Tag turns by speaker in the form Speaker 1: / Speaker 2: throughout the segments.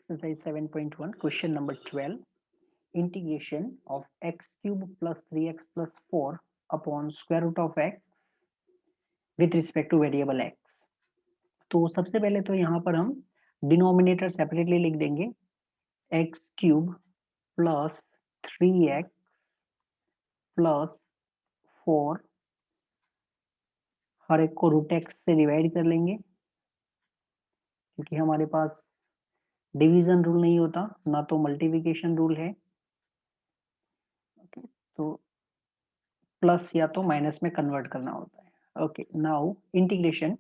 Speaker 1: Exercise 7.1, question number 12. Integration of x cube plus 3x plus 4 upon square root of x with respect to variable x. तो सबसे पहले तो यहाँ पर हम डिनोमिनेटर सेपरेटली लिख देंगे, x cube plus 3x plus 4, हर एक को रूट एक्स से डिवाइड कर लेंगे क्योंकि हमारे पास डिवीजन रूल नहीं होता, ना तो मल्टीप्लिकेशन रूल है। ओके, तो प्लस या तो माइनस में कन्वर्ट करना होता है। ओके, नाउ इंटीग्रेशन,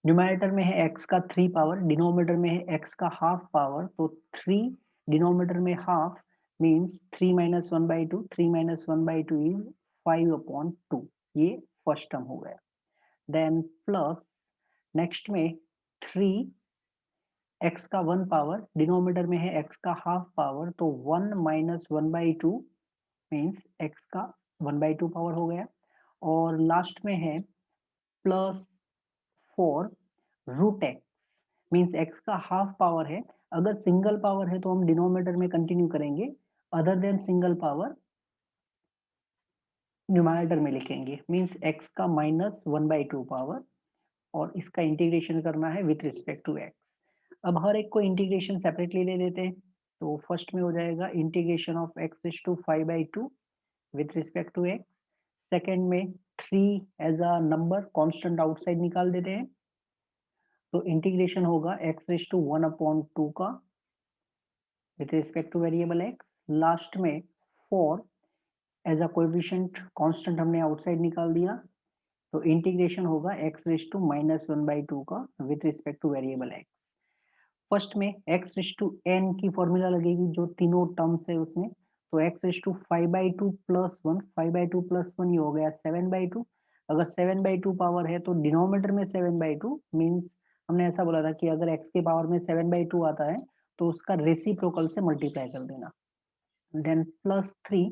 Speaker 1: न्यूमरेटर में है x का 3 पावर, डिनोमिनेटर में है x का हाफ पावर, तो 3 डिनोमिनेटर में half means 3 minus 1/2, 3 minus 1/2 is 5/2, ये फर्स्ट टर्म हो गया। देन प्लस नेक्स्ट में 3 x का 1 पावर, डिनोमिनेटर में है x का हाफ पावर, तो 1 माइनस 1/2 मीन्स x का 1/2 पावर हो गया। और लास्ट में है plus 4 root x means x का हाफ पावर है। अगर सिंगल पावर है तो हम डिनोमिनेटर में कंटिन्यू करेंगे, other than single power numerator में लिखेंगे, मीन्स एक्स का माइनस 1/2 पावर, और इसका इंटीग्रेशन करना है विथ रिस्पेक्ट टू एक्स। अब हर एक को इंटीग्रेशन सेपरेटली ले लेते हैं, तो फर्स्ट में हो जाएगा integration of x is two 5/2 with respect to x. Second में 3 as a number constant outside निकाल देते हैं, तो इंटीग्रेशन होगा x रेज टू 1/2 का with respect to variable x। Last में 4 एज अ कोएफिशिएंट कांस्टेंट हमने आउटसाइड निकाल दिया, तो इंटीग्रेशन होगा x रेज टू -1/2 का with respect to variable x। First में x रेज टू n की फॉर्मूला लगेगी जो तीनों टर्म्स है उसमें, तो x raise to 5/2 plus 1, 5/2 plus 1 ये हो गया 7/2। अगर 7/2 पावर है तो डिनोमिनेटर में 7/2 मींस हमने ऐसा बोला था कि अगर x के पावर में 7/2 आता है तो उसका रेसिप्रोकल से मल्टीप्लाई कर देना। देन प्लस 3,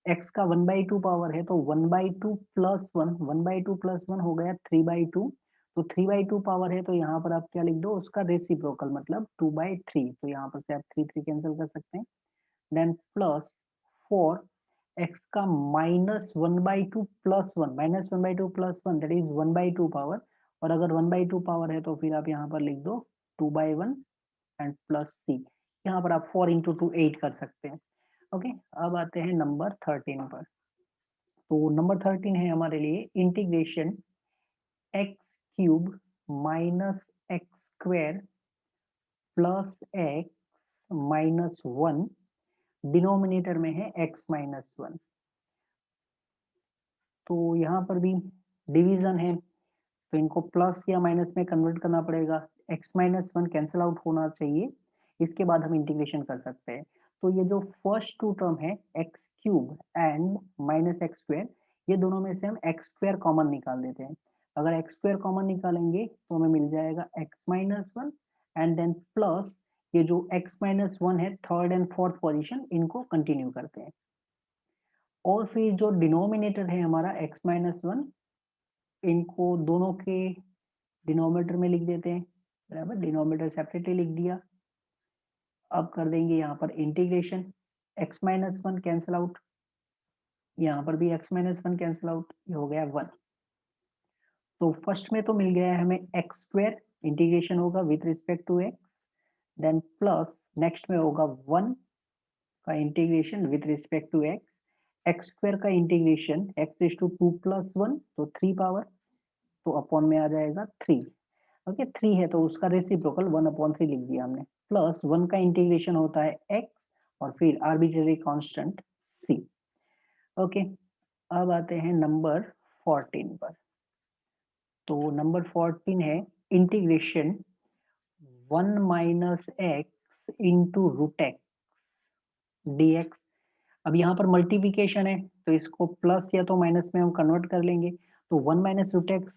Speaker 1: x का 1/2 पावर है तो 1/2 प्लस 1, 1/2 प्लस 1 हो गया 3/2, तो 3/2 पावर है तो यहाँ पर आप क्या लिख दो, उसका रेसिप्रोकल मतलब 2/3, तो यहाँ पर से आप 3 कैंसिल कर सकते हैं। देन प्लस 4 x का -1/2 plus 1, -1/2 plus 1 that is 1/2 power, और अगर 1/2 पावर है तो फिर आप यहाँ पर लिख दो 2/1 एंड प्लस c, यहाँ पर आप 4 इंटू 2 8 कर सकते हैं। ओके, अब आते हैं नंबर 13 पर। तो नंबर 13 है हमारे लिए integration x cube minus x square plus x minus 1, denominator में है x माइनस 1। तो यहाँ पर भी डिवीजन है तो इनको प्लस या माइनस में कन्वर्ट करना पड़ेगा, x माइनस 1 कैंसिल आउट होना चाहिए, इसके बाद हम इंटीग्रेशन कर सकते हैं। तो ये जो फर्स्ट टू टर्म है x cube and minus x square, ये दोनों में से हम एक्स स्क्वायर कॉमन निकाल देते हैं। अगर एक्स स्क्वायर कॉमन निकालेंगे तो हमें मिल जाएगा x minus 1 and then plus ये जो एक्स माइनस 1 है थर्ड एंड फोर्थ पोजिशन, इनको कंटिन्यू करते हैं। और फिर जो डिनोमिनेटर है हमारा एक्स माइनस 1, इनको दोनों के डिनोमिनेटर में लिख देते हैं, बराबर, डिनोमिनेटर सेपरेटली लिख दिया। अब कर देंगे यहाँ पर integration, x minus 1 cancel out, यहाँ पर भी x माइनस 1 कैंसिल आउट, ये हो गया 1। तो फर्स्ट में तो मिल गया है हमें एक्स स्क्वायर, इंटीग्रेशन होगा with respect to X, then plus next में होगा 1 का integration with respect to X, X square का integration X is to 2 plus 1 तो 3 पावर, तो अपॉन में आ जाएगा 3। ओके, 3 है तो उसका रेसिप्रोकल 1/3 लिख दिया हमने, प्लस 1 का इंटीग्रेशन होता है x और फिर आर्बिट्रेरी कांस्टेंट c। ओके, अब आते हैं नंबर 14 पर। तो नंबर 14 है integration 1 minus x into root x dx। अब यहाँ पर मल्टीप्लीकेशन है तो इसको प्लस या तो माइनस में हम कन्वर्ट कर लेंगे, तो 1 minus root x,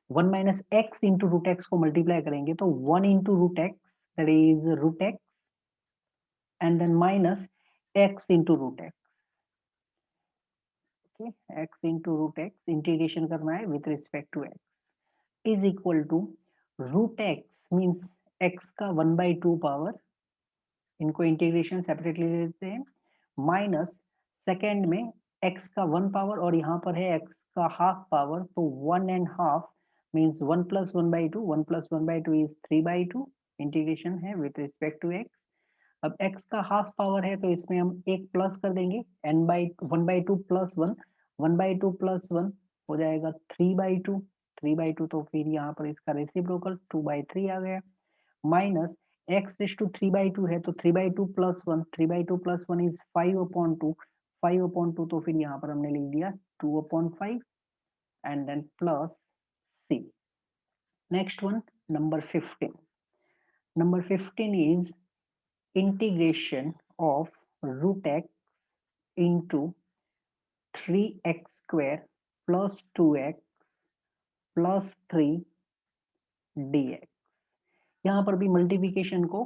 Speaker 1: 1 minus x into root x को मल्टीप्लाई करेंगे तो 1 into root x that is root x and then minus x into root x. Okay, x into root x integration करना है with respect to x is equal to root x means x का 1/2 power, इनको integration separately ले लेते हैं, minus second में x का 1 power और यहाँ पर है x का हाफ पावर, तो 1.5 मीन्स 1 + 1/2, 1 + 1/2 इज 3/2, इंटीग्रेशन है विथ रिस्पेक्ट टू x। अब x का हाफ पावर है तो इसमें हम एक प्लस कर देंगे, n/1/2 + 1, 1/2 + 1 हो जाएगा 3/2, 3/2 तो फिर यहाँ पर इसका रेसिप्रोकल 2/3 आ गया, माइनस x 3/2 है तो 3/2 + 1, 3/2 + 1 इज 5/2, 5/2 तो फिर यहाँ पर हमने लिख दिया 2/5 and then plus c। Next one number 15, number 15 is integration of root x into 3x square plus 2x plus 3 dx। यहाँ पर भी मल्टीप्लिकेशन को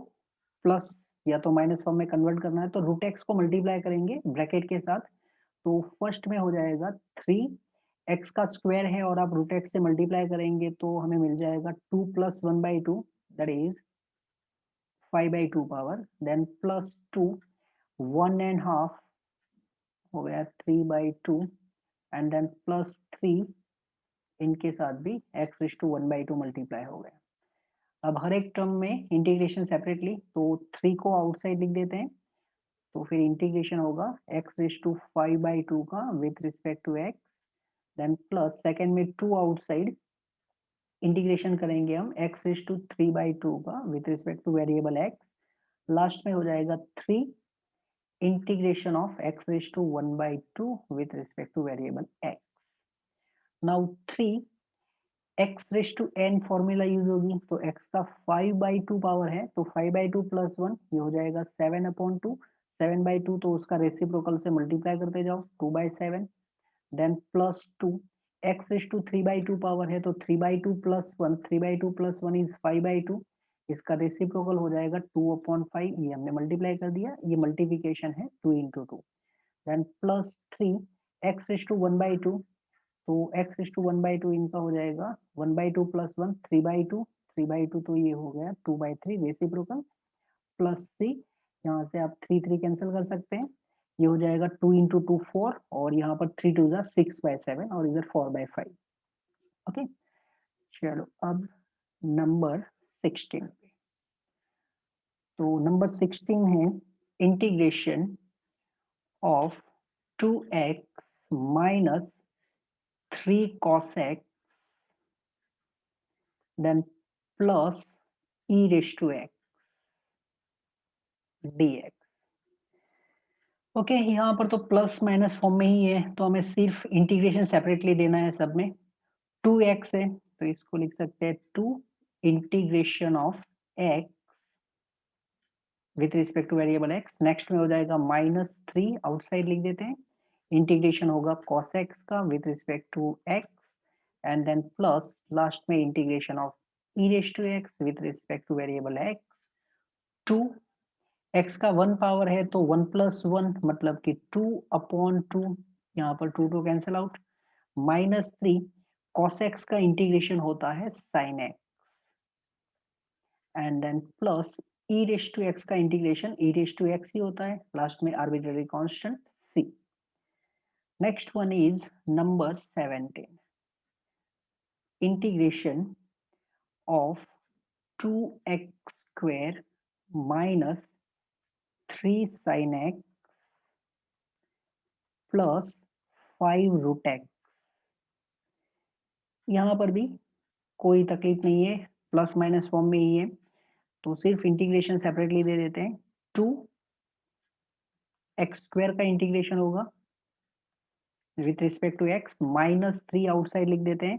Speaker 1: प्लस या तो माइनस फॉर्म में कन्वर्ट करना है तो रूट एक्स को मल्टीप्लाई करेंगे ब्रैकेट के साथ, तो फर्स्ट में हो जाएगा 3x का स्क्वायर है और आप रूट एक्स से मल्टीप्लाई करेंगे तो हमें मिल जाएगा 2 + 1/2 that is 5/2 power, then plus 2 1.5 हो गया 3/2 एंड देन प्लस 3, इनके साथ भी x/1/2 मल्टीप्लाई हो गया। अब हर एक टर्म में इंटीग्रेशन सेपरेटली, तो 3 को आउटसाइड लिख देते हैं, तो फिर इंटीग्रेशन होगा x/5/2 का with respect to x, then plus second में 2 आउटसाइड, इंटीग्रेशन करेंगे हम x/3/2 का with respect to variable x, last में हो जाएगा 3 integration of x/1/2 with respect to variable x. Now 3 x/n formula use होगी, तो x का 5/2 पावर है तो 5/2 + 1 ये हो जाएगा 7/2, 7/2 तो उसका रेसिप्रोकल से मल्टीप्लाई करते जाओ 2/7, देन प्लस 2 x/3/2 पावर है तो 3/2 + 1, 3/2 + 1 इज 5/2, इसका रेसिप्रोकल हो जाएगा 2/5, ये हमने मल्टीप्लाई कर दिया, ये मल्टीप्लिकेशन है 2 × 2, देन प्लस 3 x/1/2, तो x/1/2 इनका हो जाएगा 1/2 + 1 3/2, 3/2 तो ये हो गया 2/3 रेसिप्रोकल, प्लस 3, यहाँ से आप 3 कैंसिल कर सकते हैं, ये हो जाएगा 2 × 2 4 और यहाँ पर 3 2 6/7 और इधर 4/5। ओके, चलो अब नंबर 16 पे, तो नंबर 16 है integration of 2x minus 3 cos x then plus e raised to x dx। Okay, यहाँ पर तो प्लस माइनस फॉर्म में ही है तो हमें सिर्फ इंटीग्रेशन सेपरेटली देना है, सब में 2x है तो इसको लिख सकते हैं 2 integration of x with respect to variable x, next में हो जाएगा -3 आउटसाइड लिख देते हैं, इंटीग्रेशन होगा cos x का with respect to x and then plus last में integration of e raise to x with respect to variable x, 2 x का 1 पावर है तो 1 + 1 मतलब कि 2/2, यहाँ पर 2 2 कैंसिल आउट, -3 cos x का इंटीग्रेशन होता है sin x and then plus e raise to x का integration e raise to x ही होता है, लास्ट में arbitrary constant c। Next one is number 17, integration of 2x square minus 3 sin x plus 5 root x। यहाँ पर भी कोई तकलीफ नहीं है, प्लस माइनस फॉर्म में ही है तो सिर्फ इंटीग्रेशन सेपरेटली दे देते हैं, 2x² का इंटीग्रेशन होगा with respect to x, -3 outside लिख देते हैं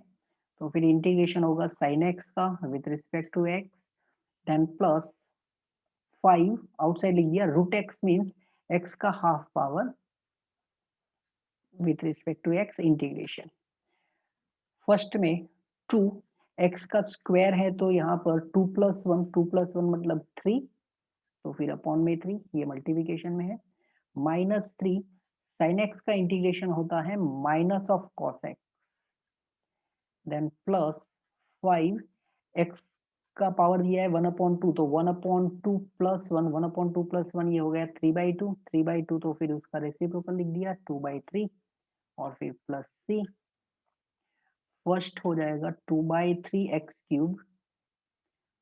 Speaker 1: तो फिर इंटीग्रेशन होगा sin x का with respect to x, then plus 5 outside लिख दिया, रूट x मीन्स x का half power with respect to x integration. First में 2 x का स्क्वायर है तो यहाँ पर 2 + 1, 2 + 1 मतलब 3, तो फिर अपॉन में 3, ये मल्टीप्लिकेशन में है, -3 sin x का इंटीग्रेशन होता है minus of cos x, then plus 5 x का पावर दिया है 1/2, तो 1/2 प्लस 1, 1/2 प्लस 1 ये हो गया 3/2, 3/2 तो फिर उसका रेसिप्रोकल लिख दिया 2/3 और फिर प्लस c। फर्स्ट हो जाएगा 2/3 x cube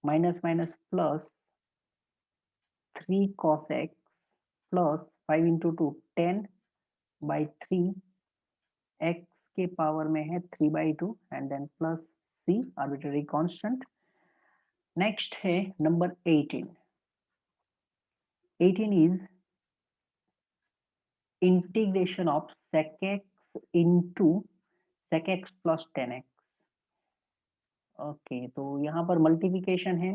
Speaker 1: minus minus plus 3 cos x plus 5 into 2 10/3 x के पावर में है 3/2 and then plus c arbitrary constant. Next है number 18 is integration of sec x into sec x plus 10x। Okay, तो यहाँ पर multiplication है,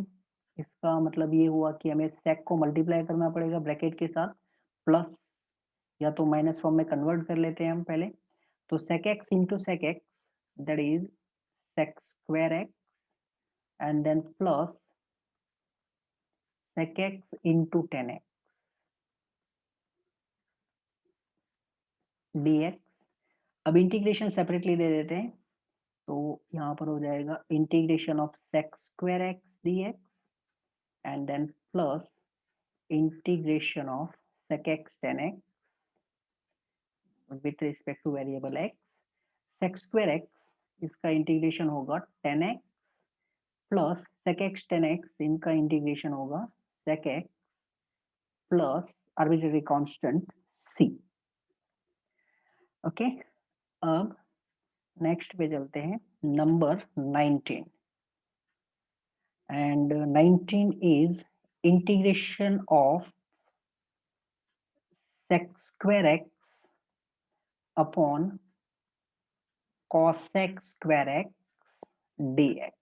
Speaker 1: इसका मतलब ये हुआ कि हमें sec को मल्टीप्लाई करना पड़ेगा ब्रैकेट के साथ, प्लस या तो माइनस फॉर्म में कन्वर्ट कर लेते हैं हम पहले। तो sec x into sec x that is sec square x and then plus sec x into 10x dx। अब इंटीग्रेशन सेपरेटली दे देते हैं, तो यहाँ पर हो जाएगा integration of sec square x dx and then plus integration of sec x 10x with respect to variable x। sec square x इसका इंटीग्रेशन होगा 10x plus sec x 10x इनका इंटीग्रेशन होगा sec x plus arbitrary constant c। Okay, अब next पे चलते हैं number 19 and 19 is integration of sec square x upon cosec square x dx।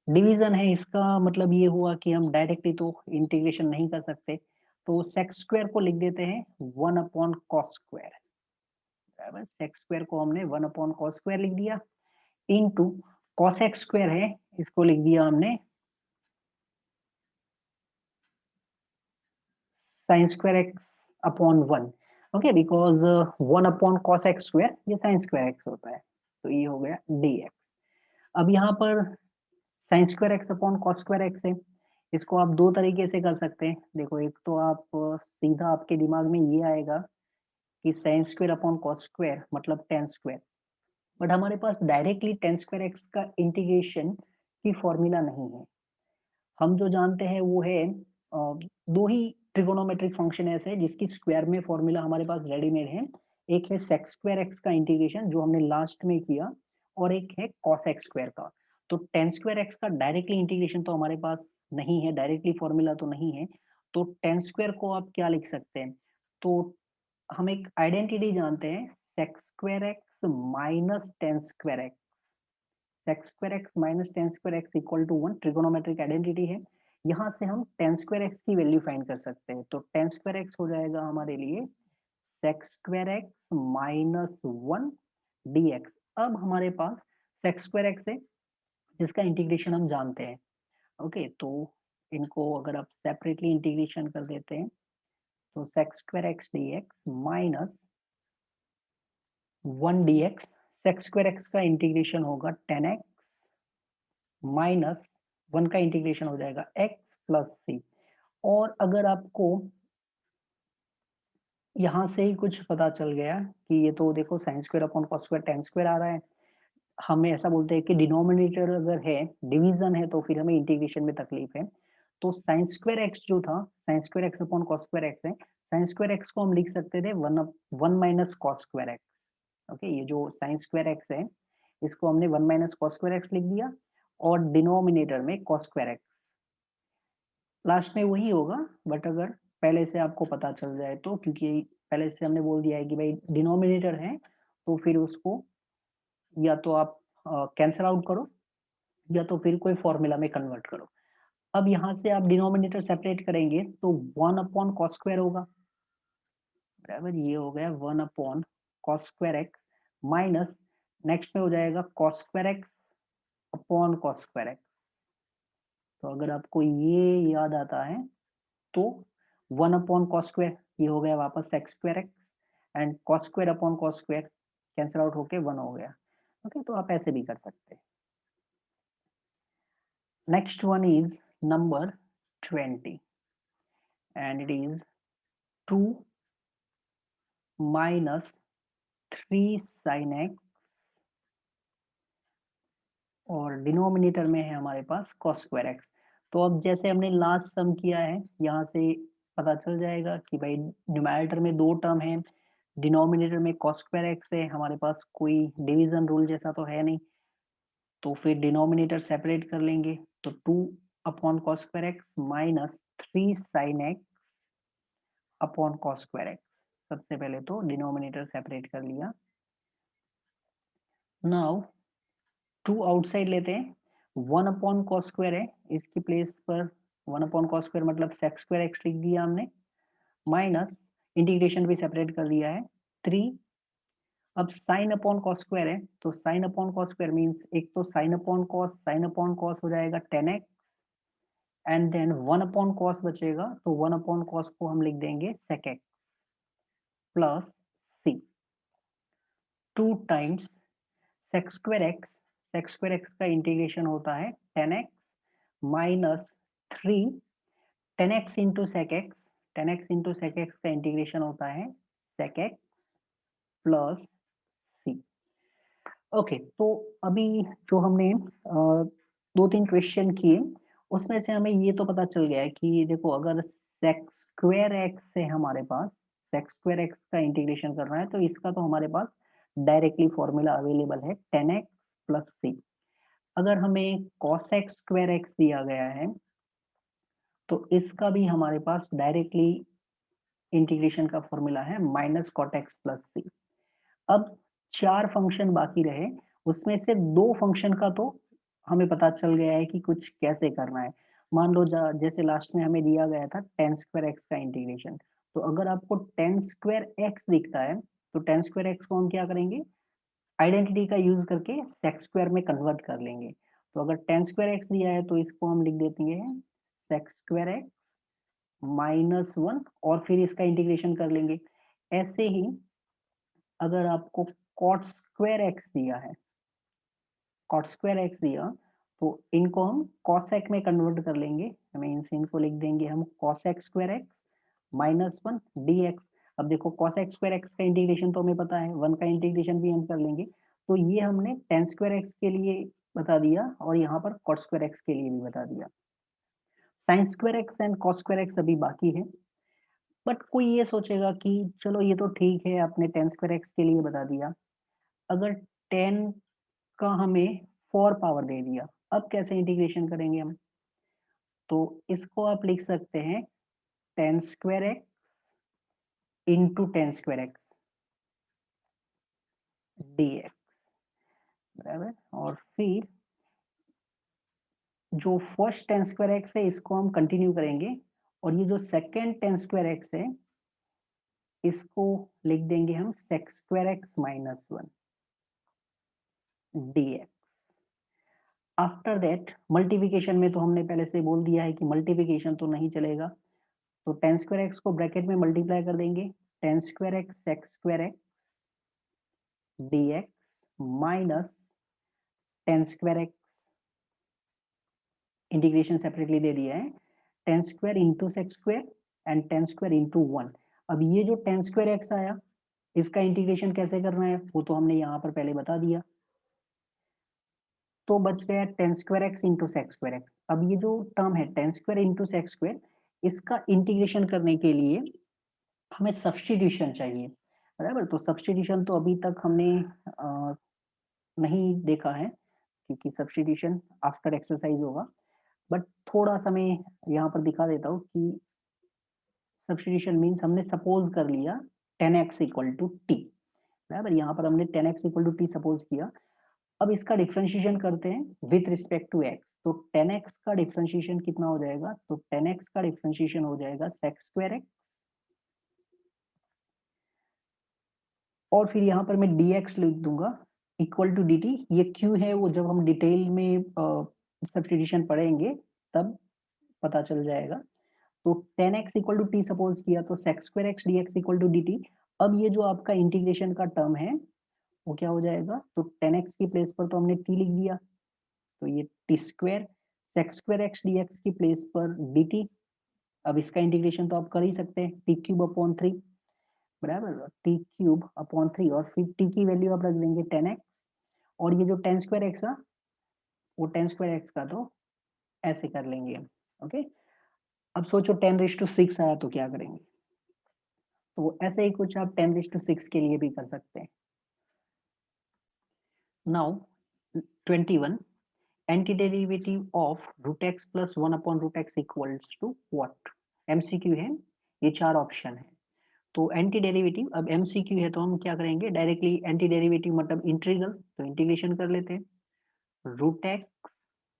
Speaker 1: Division है, इसका मतलब ये हुआ कि हम डायरेक्टली तो इंटीग्रेशन नहीं कर सकते, तो सेक स्क्वायर को लिख देते हैं 1/cos स्क्वायर। बराबर, सेक स्क्वायर को हमने 1/cos स्क्वायर लिख दिया, इनटू cosec स्क्वायर है, इसको लिख दिया हमने sin square x upon 1। Okay, because 1/cos x square ये sin स्क्वायर x होता है, तो ये हो गया dx। अब यहाँ पर sin square x upon cos square x है, इसको आप दो तरीके से कर सकते हैं। देखो, एक तो आप सीधा आपके दिमाग में ये आएगा कि sin square upon cos square मतलब tan स्क्वायर, बट हमारे पास डायरेक्टली tan स्क्वायर x का इंटीग्रेशन की फॉर्मूला नहीं है। हम जो जानते हैं वो है दो ही ट्रिगोनोमेट्रिक फंक्शन ऐसे है जिसकी स्क्वायर में फॉर्मूला हमारे पास रेडीमेड है। एक है sec स्क्वायर x का इंटीग्रेशन जो हमने लास्ट में किया, और एक है cos x स्क्वायर का। तो tan स्क्वायर x का डायरेक्टली इंटीग्रेशन तो हमारे पास नहीं है, डायरेक्टली फॉर्मूला तो नहीं है, तो tan स्क्वायर को आप क्या लिख सकते हैं, तो हम एक आइडेंटिटी जानते हैं sec square x minus tan square x। sec square x minus tan square x equal to 1 trigonometric identity है। यहाँ से हम tan स्क्वायर x की वैल्यू फाइंड कर सकते हैं, तो tan स्क्वायर x हो जाएगा हमारे लिए sec square x minus 1 dx। अब हमारे पास sec स्क्वायर x है जिसका इंटीग्रेशन हम जानते हैं। ओके, तो इनको अगर आप सेपरेटली इंटीग्रेशन कर देते हैं तो sec square x dx minus 1 dx। sec square x का इंटीग्रेशन होगा 10x माइनस 1 का इंटीग्रेशन हो जाएगा x प्लस c। और अगर आपको यहाँ से ही कुछ पता चल गया कि ये तो देखो sin square upon cos square tan square आ रहा है, हमें ऐसा बोलते हैं कि डिनोमिनेटर अगर है, डिवीजन है, तो फिर हमें इंटीग्रेशन में तकलीफ है। तो sin स्क्वायर x जो था, sin square x upon cos square x है, sin स्क्वायर x को हम लिख सकते थे 1 minus cos square x। Okay, ये जो sin स्क्वायर x है इसको हमने 1 माइनस cos स्क्वायर x लिख दिया, और डिनोमिनेटर में cos स्क्वायर x, लास्ट में वही होगा। बट अगर पहले से आपको पता चल जाए तो, क्योंकि पहले से हमने बोल दिया है कि भाई डिनोमिनेटर है, तो फिर उसको या तो आप कैंसिल आउट करो या तो फिर कोई फॉर्मूला में कन्वर्ट करो। अब यहाँ से आप डिनोमिनेटर सेपरेट करेंगे तो 1/cos स्क्वायर होगा। बराबर, ये हो गया 1/cos square x minus next में हो जाएगा cos square x upon cos square x। तो अगर आपको ये याद आता है तो 1/cos स्क्वायर ये हो गया वापस sec square x and cos square upon cos square cancel out होके 1 हो गया। ओके, तो आप ऐसे भी कर सकते हैं। Next one is number 20 and it is 2 minus 3 sin x और डिनोमिनेटर में है हमारे पास cos स्क्वायर x। तो अब जैसे हमने लास्ट सम किया है यहाँ से पता चल जाएगा कि भाई न्यूमरेटर में दो टर्म है, डिनोमिनेटर में cos स्क्वायर x है, हमारे पास कोई डिवीजन रूल जैसा तो है नहीं, तो फिर डिनोमिनेटर सेपरेट कर लेंगे। तो 2 upon cos square x minus 3 sin x upon cos square x। सबसे पहले तो डिनोमिनेटर सेपरेट कर लिया। नाउ 2 आउटसाइड लेते हैं, 1 अपॉन cos स्क्वायर है, इसकी प्लेस पर 1 अपॉन cos स्क्वायर मतलब sec स्क्वायर x लिख दिया हमने, माइनस इंटीग्रेशन भी सेपरेट कर दिया है 3। अब sin अपॉन cos स्क्वायर है, तो sin upon cos square means एक तो sin अपॉन cos हो जाएगा 10x and then 1 upon cos बचेगा, तो 1 अपॉन cos को हम लिख देंगे sec x plus c 2 times sec square x का इंटीग्रेशन होता है 10x minus 3 10x into sec x का इंटीग्रेशन होता है sec x plus c। Okay, तो अभी जो हमने 2-3 क्वेश्चन किए उसमें से हमें ये तो पता चल गया है कि देखो अगर sec स्क्वायर x से हमारे पास sec स्क्वायर x का इंटीग्रेशन करना है तो इसका तो हमारे पास डायरेक्टली फॉर्मूला अवेलेबल है 10x प्लस c। अगर हमें cos x स्क्वायर x दिया गया है तो इसका भी हमारे पास डायरेक्टली इंटीग्रेशन का फॉर्मूला है माइनस कॉट एक्स प्लस सी। अब 4 फंक्शन बाकी रहे, उसमें से 2 फंक्शन का तो हमें पता चल गया है कि कुछ कैसे करना है। मान लो जैसे लास्ट में हमें दिया गया था टेन स्क्वायर एक्स का इंटीग्रेशन, तो अगर आपको टेन स्क्वायर एक्स दिखता है तो टेन स्क्वायर एक्स को हम क्या करेंगे, आइडेंटिटी का यूज करके सेक स्क्वायर में कन्वर्ट कर लेंगे। तो अगर टेन स्क्वायर एक्स दिया है तो इसको हम लिख देते हैं सेक स्क्वायर एक्स माइनस 1 और फिर इसका इंटीग्रेशन कर लेंगे। ऐसे ही अगर आपको कॉट स्क्वायर एक्स दिया है, कॉट स्क्वायर एक्स दिया तो इनको हम कॉसेक में कन्वर्ट कर लेंगे, मीन्स इनको लिख देंगे हम cosec square x minus 1 d x. अब देखो कॉसेक स्क्वायर एक्स का इंटीग्रेशन तो हमें पता है, 1 का इंटीग्रेशन भी हम कर लेंगे। तो ये हमने टेन स्क्वायर एक्स के लिए बता दिया और यहाँ पर कॉट स्क्वायर एक्स के लिए भी बता दिया। Sine square x and cos square x अभी बाकी है, बट कोई ये सोचेगा कि चलो ये तो ठीक है आपने टेन स्क्वायर एक्स के लिए बता दिया, अगर 10 का हमें 4 पावर दे दिया, अब कैसे इंटीग्रेशन करेंगे हम? तो इसको आप लिख सकते हैं ten square x into ten square X D x, बराबर। और फिर जो फर्स्ट टेन स्क्वायर एक्स है इसको हम कंटिन्यू करेंगे और ये जो सेकेंड टेन स्क्वायर एक्स है इसको लिख देंगे हम sec square x minus 1 d x. After that multiplication में तो हमने पहले से बोल दिया है कि मल्टीप्लिकेशन तो नहीं चलेगा, तो टेन स्क्वायर एक्स को ब्रैकेट में मल्टीप्लाई कर देंगे, tan square X sec square X D X minus tan square X, integration separately दे दिया है, tan square into sec square and tan square into 1। अब ये जो टेन स्क्वायर एक्स आया इसका इंटीग्रेशन कैसे करना है वो तो हमने यहाँ पर पहले बता दिया, तो बच गया tan square x into sec square x. अब ये जो टर्म है tan square into sec square, इसका इंटीग्रेशन करने के लिए हमें सब्स्टिट्यूशन चाहिए, बराबर। तो सब्स्टिट्यूशन तो अभी तक हमने नहीं देखा है क्योंकि सब्स्टिट्यूशन आफ्टर एक्सरसाइज होगा, बट थोड़ा सा मैं यहाँ पर दिखा देता हूँ कि सब्स्टिट्यूशन मीन्स हमने सपोज कर लिया 10x इक्वल टू टी, बराबर। यहाँ पर हमने 10x equal to T suppose किया। अब इसका डिफरेंशिएशन करते हैं विथ रिस्पेक्ट टू x, तो 10x का डिफरेंशिएशन कितना हो जाएगा, तो 10x का डिफरेंशिएशन हो जाएगा सेक स्क्वायर एक्स और फिर यहाँ पर मैं dx लिख दूंगा इक्वल टू dt। ये क्यों है वो जब हम डिटेल में सब्स्टिट्यूशन पढ़ेंगे तब पता चल जाएगा। तो 10x equal to T suppose किया तो sec square x dx equal to dt। अब ये जो आपका इंटीग्रेशन का टर्म है वो क्या हो जाएगा, तो 10x की प्लेस पर तो हमने t लिख दिया, तो ये T square sex square X D x की प्लेस पर डी टी। अब इसका इंटीग्रेशन तो आप कर ही सकते हैं, टी क्यूब अपॉन 3 बराबर टी क्यूब अपॉन 3 और फिर टी की वैल्यू आप रख देंगे 10x और ये जो 10 स्क्वायर एक्स था वो 10 स्क्वायर एक्स का तो ऐसे कर लेंगे। ओके, अब सोचो 10⁶ आया तो क्या करेंगे, तो ऐसे ही कुछ आप 10⁶ के लिए भी कर सकते हैं। Now 21 antiderivative of root x plus 1 upon root x equals to what? MCQ है, ये 4 ऑप्शन है। तो एंटी डेरिवेटिव, अब MCQ है तो हम क्या करेंगे, डायरेक्टली एंटी डेरिवेटिव मतलब इंटीग्रल, तो इंटीग्रेशन कर लेते हैं। Root X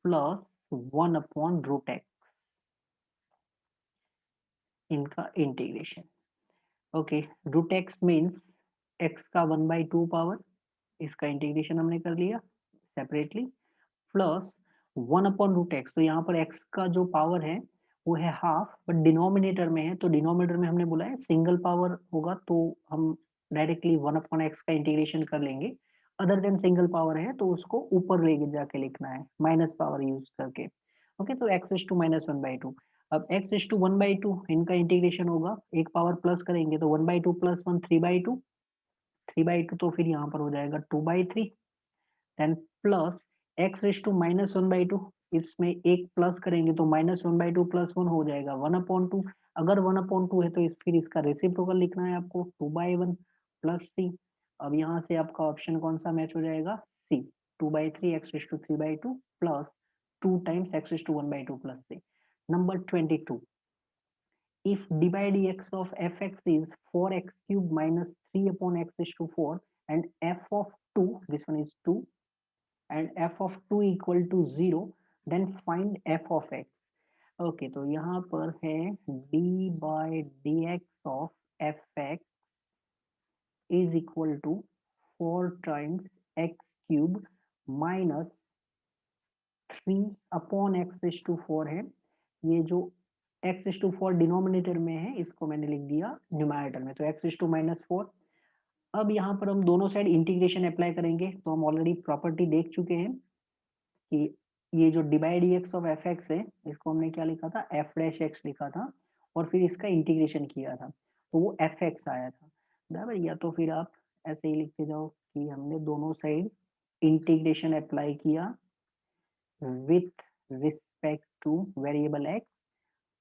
Speaker 1: plus 1 upon root X, इनका integration. Okay, root x means x का 1/2 पावर, इसका इंटीग्रेशन हमने कर लिया separately, plus 1 upon root X, तो यहाँ पर एक्स का जो पावर है वो है हाफ, बट डिनोमिनेटर में है, तो डिनोमिनेटर में हमने बोला है सिंगल पावर होगा तो हम डायरेक्टली 1 अपॉन एक्स का इंटीग्रेशन कर लेंगे। अदर देन सिंगल पावर है तो उसको ऊपर लेके जाके लिखना है माइनस पावर यूज करके। ओके, तो एक्स इज टू माइनस 1/2। अब एक्स इज टू 1/2 इनका इंटीग्रेशन होगा, एक पावर प्लस करेंगे तो 1/2 प्लस 1 3/2, 3/2 तो फिर यहाँ पर हो जाएगा 2/3, then plus x raise to minus 1/2, इसमें एक प्लस करेंगे तो माइनस 1/2 प्लस 1 हो जाएगा 1/2। अगर 1/2 है तो फिर इसका रेसिप्रोकल लिखना है आपको 2/1 प्लस सी। अब यहाँ से आपका ऑप्शन कौन सा मैच हो जाएगा, c, 2/3 x raise to 3/2 plus 2 times x raise to 1/2 plus c. Number 22, if d by dx of fx is 4x cube minus 3 upon x is to 4 and f of 2, this one is 2, and f of 2 equal to 0, then find f of x. Okay, तो यहाँ पर है d by dx of fx is equal to 4 times x cube minus 3 upon x is to 4 है। ये जो x is to 4 denominator में है इसको मैंने लिख दिया न्यूमरेटर में, तो x is to minus 4। अब यहाँ पर हम दोनों साइड इंटीग्रेशन अप्लाई करेंगे, तो हम ऑलरेडी प्रॉपर्टी देख चुके हैं कि ये जो divide x of F x है इसको हमने क्या लिखा था, एफ डैश एक्स लिखा था और फिर इसका इंटीग्रेशन किया था तो वो एफ एक्स आया था बराबर। या तो फिर आप ऐसे ही लिखते जाओ कि हमने दोनों साइड इंटीग्रेशन अप्लाई किया with respect to variable x,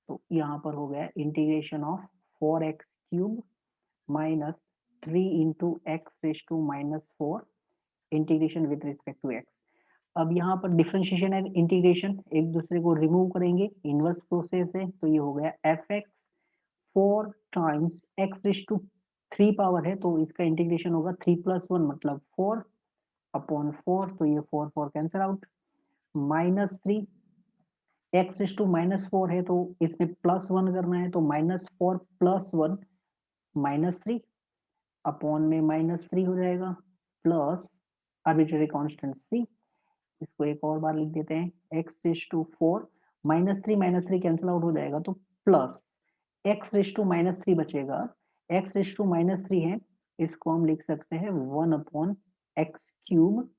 Speaker 1: तो यहाँ पर हो गया integration of 4x cube minus 3 into x raise to minus 4 integration with respect to x. अब यहाँ पर डिफरेंशिएशन एंड इंटीग्रेशन एक दूसरे को रिमूव करेंगे, इनवर्स प्रोसेस है, तो ये हो गया f x 4 times x raise to 3 power है तो इसका इंटीग्रेशन होगा 3 प्लस 1 मतलब 4 अपॉन 4, तो ये 4 4 cancel out, minus 3 x raise to minus 4 है तो इसमें प्लस 1 करना है तो माइनस 4 प्लस 1 माइनस 3 अपॉन में माइनस 3 हो जाएगा प्लस आर्बिट्रेरी कांस्टेंट सी। इसको एक और बार लिख देते हैं, x raise to 4 minus 3 cancel out हो जाएगा तो plus x raise to minus 3 बचेगा, एक्स रेज टू माइनस 3 है इसको हम लिख सकते हैं 1 upon x cube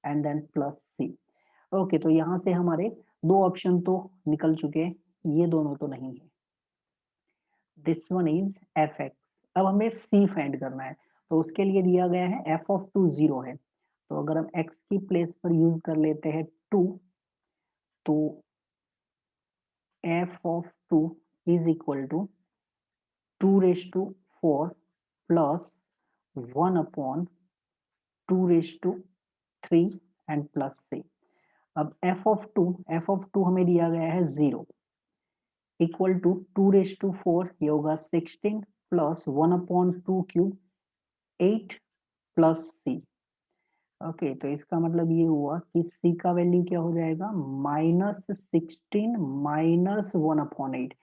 Speaker 1: and then plus c. Okay, तो यहाँ से हमारे दो ऑप्शन तो निकल चुके हैं, ये दोनों तो नहीं है, this one is F x. अब हमें सी फाइंड करना है तो उसके लिए दिया गया है एफ ऑफ 2 0 है, तो अगर हम x की प्लेस पर यूज कर लेते हैं 2, तो f of 2 is equal to 2 raised to 4 plus 1 upon 2 raised to 3 and plus 3। अब f of 2 हमें दिया गया है 0 इक्वल टू 2 raised to 4, ये होगा 16 plus 1 upon 2 cube 8 plus c। Okay, तो इसका मतलब ये हुआ कि c का वैल्यू क्या हो जाएगा, -16 माइनस 1 अपॉन 8।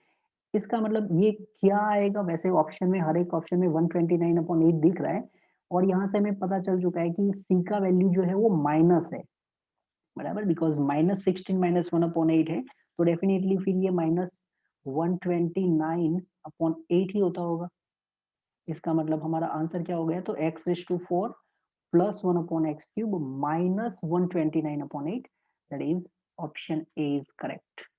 Speaker 1: इसका मतलब ये क्या आएगा, वैसे ऑप्शन में हर एक ऑप्शन में 129/8 दिख रहा है और यहाँ से हमें पता चल चुका है कि सी का वैल्यू जो है वो माइनस है बराबर, बिकॉज -16 माइनस 1/8 है तो डेफिनेटली फिर ये -129/8 ही होता होगा। इसका मतलब हमारा आंसर क्या हो गया, तो x raise to 4 plus 1 upon x cube minus 129/8, that is Option A is correct.